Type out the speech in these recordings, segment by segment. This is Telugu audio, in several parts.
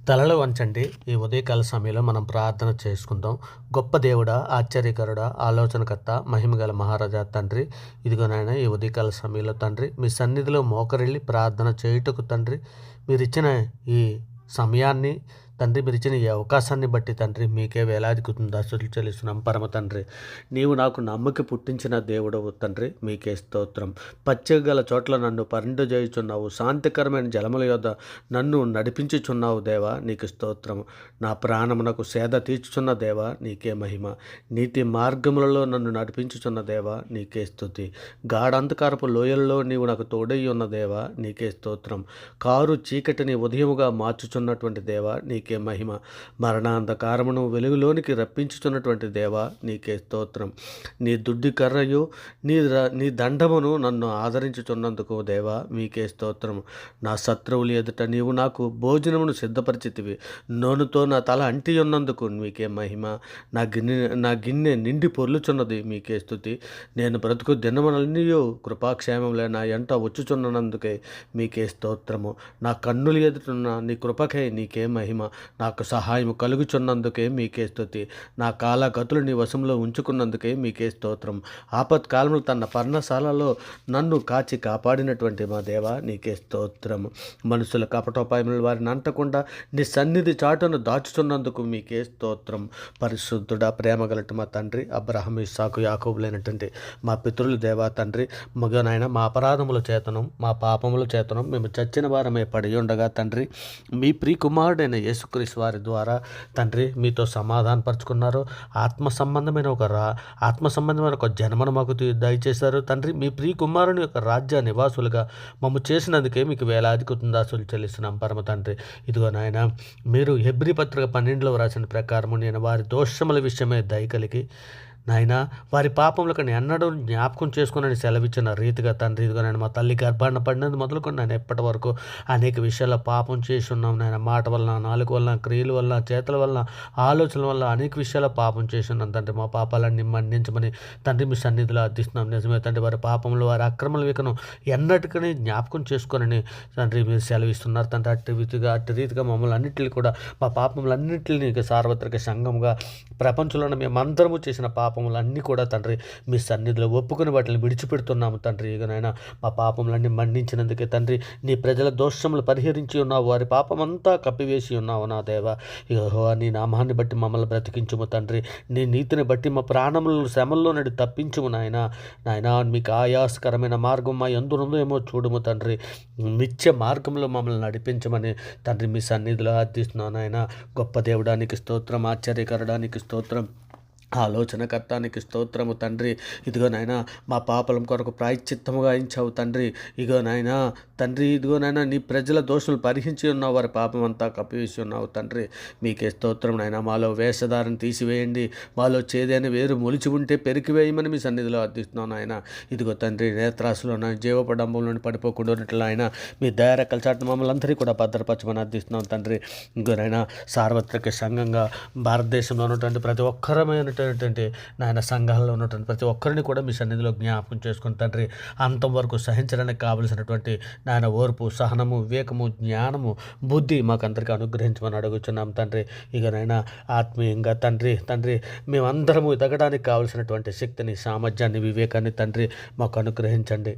తలలు వంచండి. ఈ ఉదయకాల సమయంలో మనం ప్రార్థన చేసుకుందాం. గొప్ప దేవుడా, ఆశ్చర్యకరుడా, ఆలోచనకర్త, మహిమగల మహారాజా తండ్రి, ఇదిగో నాయన ఈ ఉదయకాల సమయంలో తండ్రి మీ సన్నిధిలో మోకరిల్లి ప్రార్థన చేయుటకు తండ్రి మీరిచ్చిన ఈ సమయాన్ని తండ్రి మీరిచ్చిన ఈ అవకాశాన్ని బట్టి తండ్రి మీకే వేలాది కృతజ్ఞతలు చెల్లిస్తున్నాం. పరమ తండ్రి, నీవు నాకు నమ్మకి పుట్టించిన దేవుడవు తండ్రి, మీకే స్తోత్రం. పచ్చగల చోట్ల నన్ను పరిణింపజేయుచున్నావు, శాంతికరమైన జలముల యొద్ద నన్ను నడిపించుచున్నావు దేవా, నీకు స్తోత్రము. నా ప్రాణమునకు సేద తీర్చుచున్న దేవా, నీకే మహిమ. నీతి మార్గములలో నన్ను నడిపించుచున్న దేవా, నీకే స్తుతి. గాఢంధకారపు లోయల్లో నీవు నాకు తోడై ఉన్న దేవా, నీకే స్తోత్రం. కారు చీకటిని ఉదయముగా మార్చుచున్నటువంటి దేవా, నీకే మహిమ. మరణాంధకారమును వెలుగులోనికి రప్పించుచున్నటువంటి దేవా, నీకే స్తోత్రం. నీ దుడ్డి కర్రయు నీ దండమును నన్ను ఆదరించుచున్నందుకు దేవా, మీకే స్తోత్రము. నా శత్రువులు ఎదుట నీవు నాకు భోజనమును సిద్ధపరిచితివి, నూనెతో నా తల అంటి ఉన్నందుకు మీకే మహిమ. నా గిన్నె నిండి పొర్లుచున్నది, మీకే స్తుతి. నేను బ్రతుకు దినములన్నీయు కృపాక్షేమములే నా ఎంట వచ్చుచున్నందుకే మీకే స్తోత్రము. నా కన్నులు ఎదుటున్న నీ కృపకై నీకే మహిమ. నాకు సహాయం కలుగుచున్నందుకే మీకే స్తుతి. నా కాలగతులు నీ వశంలో ఉంచుకున్నందుకే మీకే స్తోత్రం. ఆపత్కాలంలో తన పర్ణశాలలో నన్ను కాచి కాపాడినటువంటి మా దేవా, నీకే స్తోత్రము. మనుషుల కపటోపాయములు వారిని అంటకుండా నీ సన్నిధి చాటును దాచుచున్నందుకు మీకే స్తోత్రం. పరిశుద్ధుడా, ప్రేమగలటి మా తండ్రి, అబ్రహాము, ఇస్సాకు, యాకోబులైనటువంటి మా పితరులు దేవా తండ్రి, మగనైనా మా అపరాధముల చేతనం, మా పాపముల చేతనం మేము చచ్చిన వారమే పడి ఉండగా తండ్రి, మీ ప్రియ కుమారుడైన యేసుక్రీస్తు వారి ద్వారా తండ్రి మీతో సమాధానపరుచుకున్నారు. ఆత్మ సంబంధమైన ఒక జన్మను మాకు దయచేశారు తండ్రి. మీ ప్రియ కుమారుని యొక్క రాజ్య నివాసులుగా మమ్ము చేసినందుకే మీకు వేలాది కృతజ్ఞతలు చెల్లిస్తున్నాం పరమ తండ్రి. ఇదిగో నాయన, మీరు హెబ్రీ పత్రిక 12లో రాసిన ప్రకారము నేను వారి దోషముల విషయమే దయ కలిగి నాయన వారి పాపములు కానీ ఎన్నడూ జ్ఞాపకం చేసుకుని సెలవిచ్చిన రీతిగా తండ్రి, ఇదిగో నేను మా తల్లి గర్భాన్ని పడినది మొదలుకొని నేను ఎప్పటి వరకు అనేక విషయాల్లో పాపం చేసి ఉన్నాం నాయన. మాట వల్ల, నాలుక వల్ల, క్రియల వల్ల, చేతుల వల్ల, ఆలోచనల వల్ల అనేక విషయాల్లో పాపం చేసి ఉన్నాం తండ్రి. మా పాపాలన్నీ మన్నించమని తండ్రి మీ సన్నిధిలో అర్థిస్తున్నాం. నిజమే తండ్రి, వారి పాపములు, వారి అక్రమల వికను ఎన్నటికీ జ్ఞాపకం చేసుకొని తండ్రి మీరు సెలవిస్తున్నారు తండ్రి. అట్టి రీతిగా మమ్మల్ని అన్నింటినీ కూడా మా పాపములన్నింటినీ సార్వత్రిక సంఘంగా ప్రపంచంలో మేమందరము చేసిన పాపములన్నీ కూడా తండ్రి మీ సన్నిధిలో ఒప్పుకుని వాటిని విడిచిపెడుతున్నాము తండ్రి. ఇకనైనా మా పాపములన్నీ మన్నించినందుకే తండ్రి, నీ ప్రజల దోషములు పరిహరించి ఉన్నావు, వారి పాపమంతా కప్పివేసి ఉన్నావు నా దేవ. ఇక నీ నామాన్ని బట్టి మమ్మల్ని బ్రతికించుము తండ్రి. నీ నీతిని బట్టి మా ప్రాణములను శ్రమల్లో నడి తప్పించుము నాయనా. మీకు ఆయాసకరమైన మార్గం మా ఎందుందో ఏమో చూడుము తండ్రి. నిత్య మార్గంలో మమ్మల్ని నడిపించమని తండ్రి మీ సన్నిధిలో అర్థిస్తున్నాను నాయన. గొప్ప దేవుడానికి స్తోత్రం, ఆశ్చర్యకరడానికి స్తోత్రం, ఆలోచనకర్తానికి స్తోత్రము తండ్రి. ఇదిగో నాయన, మా పాపలం కొరకు ప్రాయశ్చిత్తముగా ఇచ్చావు తండ్రి. ఇదిగో నాయన తండ్రి, ఇదిగో నాయన నీ ప్రజల దోషులు పరిహించి ఉన్నావు, వారి పాపం అంతా కప్పివేసి ఉన్నావు తండ్రి. మీకే స్తోత్రం నాయన. మాలో వేషధారను తీసివేయండి, మాలో చేదైన వేరు మొలిచి ఉంటే పెరికివేయమని మీ సన్నిధిలో అర్థిస్తున్నాను నాయన. ఇదిగో తండ్రి, నేత్రాసులో జీవపడంబంలోని పడిపోకుండా ఉన్నట్లు ఆయన మీ దయారెక్కల చాటున మమ్మల్ని అందరినీ కూడా భద్రపరచమని అర్థిస్తున్నాం తండ్రి. ఇంకో నాయన, సార్వత్రిక సంఘంగా భారతదేశంలో ఉన్నటువంటి ప్రతి ఒక్కరమైనటువంటి నాయన సంఘాల్లో ఉన్నటువంటి ప్రతి ఒక్కరిని కూడా మీ సన్నిధిలో జ్ఞాపకం చేసుకుని తండ్రి, అంతం వరకు సహించడానికి కావలసినటువంటి నాయన ఓర్పు, సహనము, వివేకము, జ్ఞానము, బుద్ధి మాకందరికీ అనుగ్రహించమని అడుగుచున్నాం తండ్రి. ఇక నాయన ఆత్మీయంగా తండ్రి మేమందరము ఎదగడానికి కావలసినటువంటి శక్తిని, సామర్థ్యాన్ని, వివేకాన్ని తండ్రి మాకు అనుగ్రహించండి.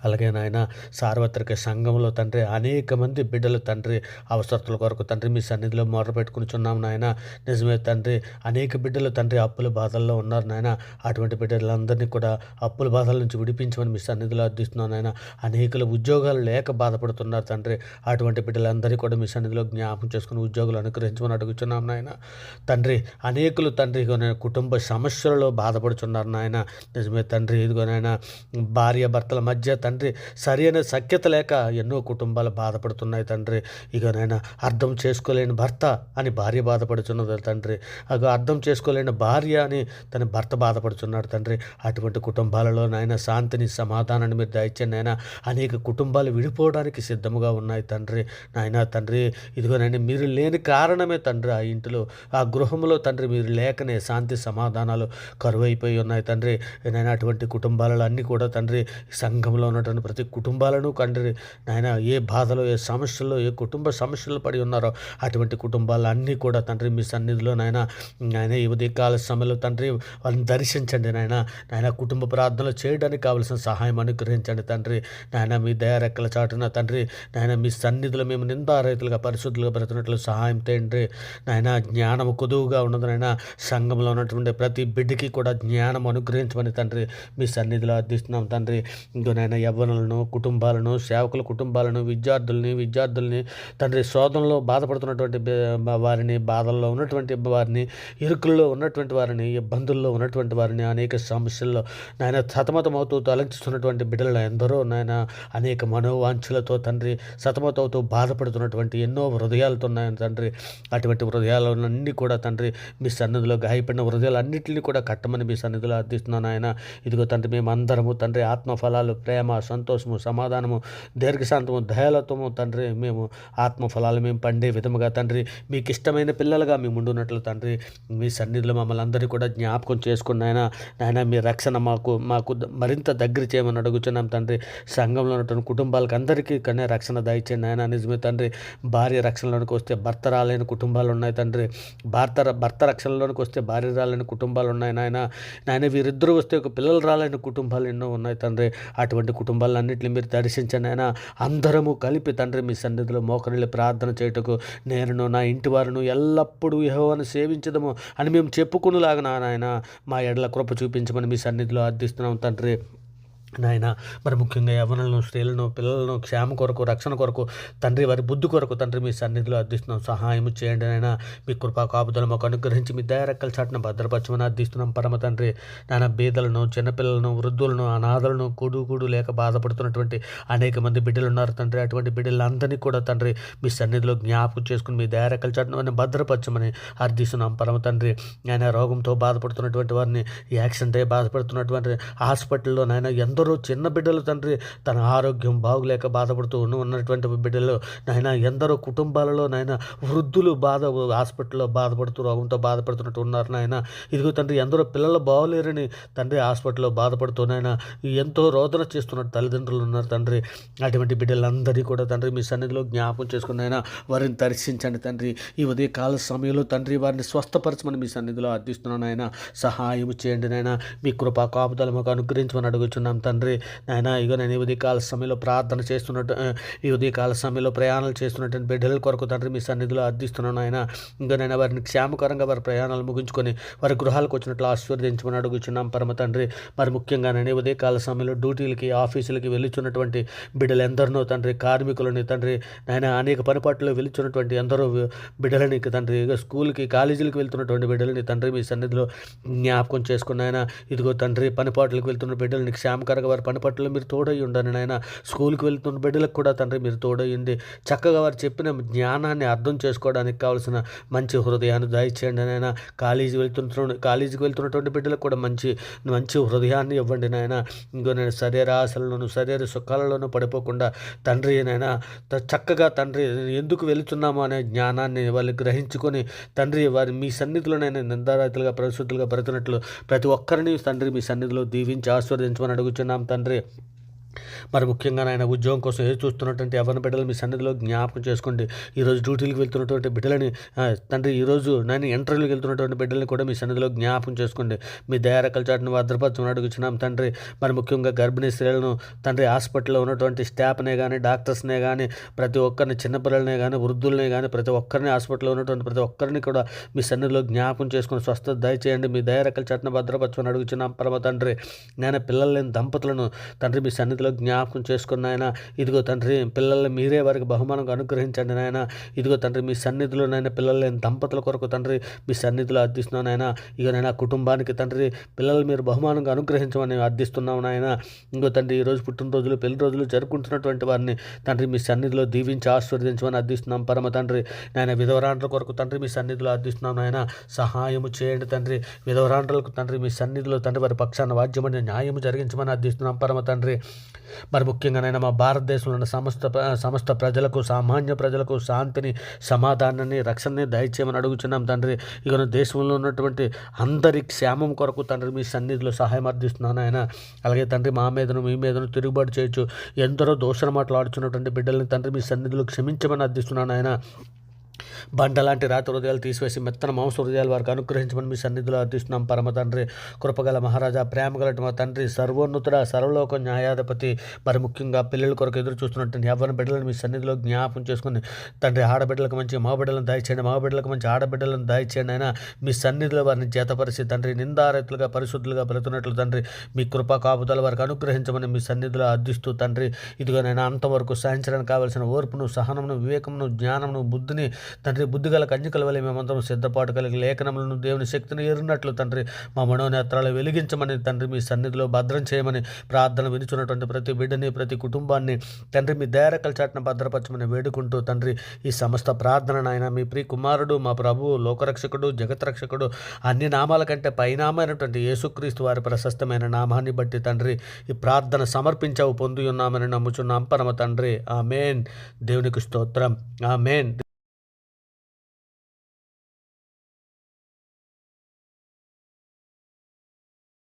అలాగే నాయన, సార్వత్రిక సంఘంలో తండ్రి అనేక మంది బిడ్డలు తండ్రి అవసరతల కొరకు తండ్రి మీ సన్నిధిలో మొరపెట్టుకునిచున్నాం నాయన. నిజమే తండ్రి, అనేక బిడ్డలు తండ్రి అప్పుల బాధల్లో ఉన్నారు నాయన. అటువంటి బిడ్డలందరినీ కూడా అప్పుల బాధల నుంచి విడిపించమని మీ సన్నిధిలో అర్థిస్తున్నాం నాయన. అనేకలు ఉద్యోగాలు లేక బాధపడుతున్నారు తండ్రి. అటువంటి బిడ్డలందరినీ కూడా మీ సన్నిధిలో జ్ఞాపకం చేసుకుని ఉద్యోగులు అనుగ్రహించమని అడుగుతున్నాం నాయన. తండ్రి, అనేకులు తండ్రి కుటుంబ సమస్యలలో బాధపడుతున్నారు నాయన. నిజమే తండ్రి, ఇదిగో నాయన, భార్య భర్తల మధ్య తండ్రి సరైన సఖ్యత లేక ఎన్నో కుటుంబాలు బాధపడుతున్నాయి తండ్రి. ఇక నాయన, అర్థం చేసుకోలేని భర్త అని భార్య బాధపడుతున్నది తండ్రి. అర్థం చేసుకోలేని భార్య అని తన భర్త బాధపడుతున్నాడు తండ్రి. అటువంటి కుటుంబాలలో నాయన శాంతిని, సమాధానాన్ని మీరు దయచేయండి నాయన. అనేక కుటుంబాలు విడిపోవడానికి సిద్ధముగా ఉన్నాయి తండ్రి. నాయన తండ్రి, ఇదిగోనండి, మీరు లేని కారణమే తండ్రి ఆ ఇంటిలో, ఆ గృహంలో తండ్రి మీరు లేకనే శాంతి సమాధానాలు కరువైపోయి ఉన్నాయి తండ్రి. నేను అటువంటి కుటుంబాలలో అన్నీ కూడా తండ్రి సంఘంలో ఉన్నటువంటి ప్రతి కుటుంబాలను తండ్రి నాయన ఏ బాధలో ఏ సమస్యల్లో ఏ కుటుంబ సమస్యలు పడి ఉన్నారో అటువంటి కుటుంబాలన్నీ కూడా తండ్రి మీ సన్నిధిలో నాయన ఈ ఉదయకాల సమయంలో తండ్రి వాళ్ళని దర్శించండి నాయన కుటుంబ ప్రార్థనలు చేయడానికి కావలసిన సహాయం అనుగ్రహించండి తండ్రి నాయన మీ దయారెక్కల చాటున తండ్రి నాయన మీ సన్నిధిలో మేము నిందారహితులుగా పరిశుద్ధులుగా బ్రతినట్లు సహాయం తండ్రి నాయన జ్ఞానము కొదువుగా ఉన్నది నాయన సంఘంలో ఉన్నటువంటి ప్రతి బిడ్డకి కూడా జ్ఞానం అనుగ్రహించమని తండ్రి మీ సన్నిధిలో అర్థిస్తున్నాం తండ్రి. ఇంకో నాయన యవ్వనులను కుటుంబాలను సేవకుల కుటుంబాలను విద్యార్థుల్ని తండ్రి శోధనలో బాధపడుతున్నటువంటి వారిని బాధల్లో ఉన్నటువంటి వారిని ఇరుకుల్లో ఉన్నటువంటి వారిని ఇబ్బందుల్లో ఉన్నటువంటి వారిని అనేక సమస్యల్లో నాయన సతమతమవుతూ తలంచుతున్నటువంటి బిడ్డలు ఎందరో నాయన అనేక మనోవాంఛలతో తండ్రి సతమతవుతూ బాధపడుతున్నటువంటి ఎన్నో హృదయాలతో నాయన తండ్రి అటువంటి హృదయాలన్నీ కూడా తండ్రి మీ సన్నిధిలో గాయపడిన హృదయాలన్నింటినీ కూడా కట్టమని మీ సన్నిధిలో అర్థిస్తున్నాను ఆయన. ఇదిగో తండ్రి మేము అందరము తండ్రి ఆత్మఫలాలు ప్రేమ సంతోషము సమాధానము దీర్ఘశాంతము దయాలత్వము తండ్రి మేము ఆత్మఫలాలు మేము పండే విధముగా తండ్రి మీకు ఇష్టమైన పిల్లలుగా మేము ఉండున్నట్లు తండ్రి మీ సన్నిధిలో మమ్మల్ని అందరినీ కూడా జ్ఞాపకం చేసుకున్న నాయన మీ రక్షణ మాకు మరింత దగ్గర చేయమని అడుగుతున్నాం తండ్రి. సంఘంలో ఉన్నటువంటి కుటుంబాలకు అందరికీ కన్నా రక్షణ దయచేయండి నాయన. నిజమే తండ్రి భార్య రక్షణలోనికి వస్తే భర్త రాలేని కుటుంబాలు ఉన్నాయి తండ్రి. భర్త రక్షణలోనికి వస్తే భార్య రాలేని కుటుంబాలు ఉన్నాయి నాయన వీరిద్దరూ వస్తే ఒక పిల్లలు రాలేని కుటుంబాలు ఎన్నో ఉన్నాయి తండ్రి. అటువంటి కుటుంబాలన్నింటినీ మీరు దర్శించండి ఆయన. అందరము కలిపి తండ్రి మీ సన్నిధిలో మోకరిల్లి ప్రార్థన చేయుటకు నేను నా ఇంటి వారిను ఎల్లప్పుడూ యెహోవాను సేవించదము అని మేము చెప్పుకునేలాగా నాయన మా ఎడల కృప చూపించమని మీ సన్నిధిలో అర్థిస్తున్నాం తండ్రి. నాయన మరి ముఖ్యంగా యవ్వనులను స్త్రీలను పిల్లలను క్షేమ కొరకు రక్షణ కొరకు తండ్రి వారి బుద్ధి కొరకు తండ్రి మీ సన్నిధిలో అర్థిస్తున్నాం. సహాయం చేయండి నాయన. మీ కృపా కాపుదలు మాకు అనుగ్రహించి మీ దయారెక్కల చాటున భద్రపరచమని అర్థిస్తున్నాం పరమ తండ్రి. నాయన బీదలను చిన్నపిల్లలను వృద్ధులను అనాథలను కూడు లేక బాధపడుతున్నటువంటి అనేక మంది బిడ్డలు ఉన్నారు తండ్రి. అటువంటి బిడ్డలందరినీ కూడా తండ్రి మీ సన్నిధిలో జ్ఞాపకం చేసుకుని మీ దయారెక్కల చాటున భద్రపరచమని అర్థిస్తున్నాం పరమ తండ్రి. నాయన రోగంతో బాధపడుతున్నటువంటి వారిని యాక్సిడెంట్ అయ్యి బాధపడుతున్నటువంటి హాస్పిటల్లో నాయన ఎందరో చిన్న బిడ్డలు తండ్రి తన ఆరోగ్యం బాగులేక బాధపడుతూ ఉన్నటువంటి బిడ్డలు నాయన ఎందరో కుటుంబాలలో నాయన వృద్ధులు హాస్పిటల్లో బాధపడుతూ రోగంతో బాధపడుతున్నట్టు ఉన్నారు నాయన. ఇదిగో తండ్రి ఎందరో పిల్లలు బాగోలేరని తండ్రి హాస్పిటల్లో బాధపడుతూ నాయన ఎంతో రోదన చేస్తున్నట్టు తల్లిదండ్రులు ఉన్నారు తండ్రి. అటువంటి బిడ్డలందరినీ కూడా తండ్రి మీ సన్నిధిలో జ్ఞాపకం చేసుకుని ఆయన వారిని దర్శించండి తండ్రి. ఈ ఉదయకాల సమయంలో తండ్రి వారిని స్వస్థపరచమని మీ సన్నిధిలో అర్థిస్తున్నాను ఆయన. సహాయం చేయండి నాయన. మీ కృపా కాపుదలు మాకు అనుగ్రహించమని అడుగుచున్నాం తండ్రి. నాయన ఇగో నేను ఈ ఉదయకాల సమయంలో ప్రార్థన చేస్తున్నట్టు ఈ ఉదయకాల సమయంలో ప్రయాణాలు చేస్తున్నటువంటి బిడ్డల కొరకు తండ్రి మీ సన్నిధిలో అర్థిస్తున్నాను ఆయన. ఇంకా నేను వారిని క్షేమకరంగా వారి ప్రయాణాలు ముగించుకొని వారి గృహాలకు వచ్చినట్లు ఆశీర్వదించమని అడుగుచున్నాం పరమ తండ్రి. మరి ముఖ్యంగా నేను ఉదయకాల సమయంలో డ్యూటీలకి ఆఫీసులకి వెళ్ళుచున్నటువంటి బిడ్డలు ఎందరినో తండ్రి కార్మికులని తండ్రి నాయన అనేక పనిపాట్లు వెళ్తున్నటువంటి ఎందరో బిడ్డలని తండ్రి స్కూల్కి కాలేజీలకు వెళ్తున్నటువంటి బిడ్డలని తండ్రి మీ సన్నిధిలో జ్ఞాపకం చేసుకున్నాయన. ఇదిగో తండ్రి పనిపాట్లకు వెళ్తున్న బిడ్డలని క్షేమకరంగా వారి పనిపట్ల మీరు తోడై ఉండండి నాయన. స్కూల్కి వెళ్తున్న బిడ్డలకు కూడా తండ్రి మీరు తోడయ్యండి. చక్కగా వారు చెప్పిన జ్ఞానాన్ని అర్థం చేసుకోవడానికి కావాల్సిన మంచి హృదయాన్ని దయచేయండి నాయన. కాలేజీకి వెళ్తున్నటువంటి బిడ్డలకు కూడా మంచి హృదయాన్ని ఇవ్వండి నాయన. ఇంకో నేను శరీర ఆశలలోను శరీర సుఖాలలోనూ పడిపోకుండా తండ్రి నాయన చక్కగా తండ్రి ఎందుకు వెళుతున్నామో అనే జ్ఞానాన్ని వాళ్ళు గ్రహించుకొని తండ్రి వారి మీ సన్నిధిలోనైనా నిందారహితులుగా పరిశుద్ధులుగా బ్రతినట్లు ప్రతి ఒక్కరిని తండ్రి మీ సన్నిధిలో దీవించి ఆశీర్వదించమని అడుగుచున్నాం తండ్రి. మరి ముఖ్యంగా ఆయన ఉద్యోగం కోసం చూస్తున్నటువంటి ఎవరి బిడ్డలు మీ సన్నిధిలో జ్ఞాపకం చేసుకోండి. ఈరోజు డ్యూటీలకు వెళ్తున్నటువంటి బిడ్డలని తండ్రి ఈరోజు నేను ఇంటర్వ్యూకి వెళ్తున్నటువంటి బిడ్డలని కూడా మీ సన్నిధిలో జ్ఞాపకం చేసుకోండి. మీ దయారెక్కల చాటును భద్రపరచమని అడుగుచున్నాం తండ్రి. మరి ముఖ్యంగా గర్భిణీ స్త్రీలను తండ్రి హాస్పిటల్లో ఉన్నటువంటి స్టాఫ్నే కానీ డాక్టర్స్నే కానీ ప్రతి ఒక్కరిని చిన్నపిల్లలనే కానీ వృద్ధులనే కానీ ప్రతి ఒక్కరిని హాస్పిటల్లో ఉన్నటువంటి ప్రతి ఒక్కరిని కూడా మీ సన్నిధిలో జ్ఞాపకం చేసుకుని స్వస్థత దయచేయండి. మీ దయారెక్కల చాటును భద్రపరచమని అడుగుచున్నాం పరమ తండ్రి. నేను పిల్లలు లేని దంపతులను తండ్రి మీ సన్నిధిలో జ్ఞాపకం చేసుకున్న ఆయన. ఇదిగో తండ్రి పిల్లల్ని మీరే వారికి బహుమానంగా అనుగ్రహించండి నాయన. ఇదిగో తండ్రి మీ సన్నిధిలో నాయన పిల్లలు లేని దంపతుల కొరకు తండ్రి మీ సన్నిధిలో అర్థిస్తున్నాను నాయన. ఇక నేను కుటుంబానికి తండ్రి పిల్లలు మీరు బహుమానంగా అనుగ్రహించమని అర్థిస్తున్నాము నాయన. ఇంకో తండ్రి ఈరోజు పుట్టినరోజులు పెళ్లి రోజులు జరుపుకుంటున్నటువంటి వారిని తండ్రి మీ సన్నిధిలో దీవించి ఆశీర్వదించమని అర్థిస్తున్నాం పరమ తండ్రి. నాయన విధవరాండ్రుల కొరకు తండ్రి మీ సన్నిధిలో అర్థిస్తున్నాం నాయన. సహాయము చేయండి తండ్రి. విధవరాండ్రులకు తండ్రి మీ సన్నిధిలో తండ్రి వారి పక్షాన వాద్యమని న్యాయము జరిగించమని అర్థిస్తున్నాం పరమ తండ్రి. మరి ముఖ్యంగానైనా మా భారతదేశంలో ఉన్న సమస్త ప్రజలకు, సామాన్య ప్రజలకు శాంతిని, సమాధానాన్ని, రక్షణని దయచేయమని అడుగుచున్నాం తండ్రి. ఇక దేశంలో ఉన్నటువంటి అందరి క్షేమం కొరకు తండ్రి మీ సన్నిధిలో సహాయం అర్థిస్తున్నాను ఆయన. అలాగే తండ్రి మా మీదను మీ మీదను తిరుగుబాటు చేయొచ్చు ఎందరో దోషణ మాట్లాడుచున్నటువంటి బిడ్డల్ని తండ్రి మీ సన్నిధిలో క్షమించమని అర్థిస్తున్నాను ఆయన. బండలాంటి రాతి హృదయాలు తీసివేసి మెత్తన మాంస హృదయాలు వారికి అనుగ్రహించమని మీ సన్నిధిలో అర్థిస్తున్నాం పరమ తండ్రి. కృపగల మహారాజా, ప్రేమగలటి మా తండ్రి, సర్వోన్నతుడ, సర్వలోక న్యాయాధిపతి. మరి ముఖ్యంగా పిల్లల కొరకు ఎదురు చూస్తున్నట్టు ఎవరిని బిడ్డలను మీ సన్నిధిలో జ్ఞాపం చేసుకుని తండ్రి, ఆడబిడ్డలకు మంచి మగబిడ్డలను దయచేయండి, మగబిడ్డలకు మంచి ఆడబిడ్డలను దయచేయండి అయినా మీ సన్నిధిలో వారిని జతపరిచి తండ్రి నిందారెత్తులుగా పరిశుద్ధులుగా బ్రతున్నట్లు తండ్రి మీ కృపా కాపుదల వారికి అనుగ్రహించమని మీ సన్నిధిలో అర్థిస్తూ తండ్రి, ఇదిగోనైనా అంతవరకు సహించడానికి కావలసిన ఓర్పును, సహనమును, వివేకమును, జ్ఞానమును, బుద్ధిని తండ్రి బుద్ధిగల కన్యకల వల్ల మేమందరం సిద్ధపాటు కలిగి లేఖనములను దేవుని శక్తిని ఎరిగినట్లు తండ్రి మా మనోనేత్రాలు వెలిగించమని తండ్రి మీ సన్నిధిలో భద్రం చేయమని ప్రార్థన వినిచున్నటువంటి ప్రతి బిడ్డని, ప్రతి కుటుంబాన్ని తండ్రి మీ దయారెక్కల చాటున భద్రపరచమని వేడుకుంటూ తండ్రి ఈ సమస్త ప్రార్థన ఆయన మీ ప్రియ కుమారుడు, మా ప్రభువు, లోకరక్షకుడు, జగత్రక్షకుడు, అన్ని నామాల కంటే పైనామైనటువంటి యేసుక్రీస్తు వారి ప్రశస్తమైన నామాన్ని బట్టి తండ్రి ఈ ప్రార్థన సమర్పించావు పొంది ఉన్నామని నమ్ముచున్నాం పరమ తండ్రి. ఆమేన్. దేవునికి స్తోత్రం. ఆమేన్.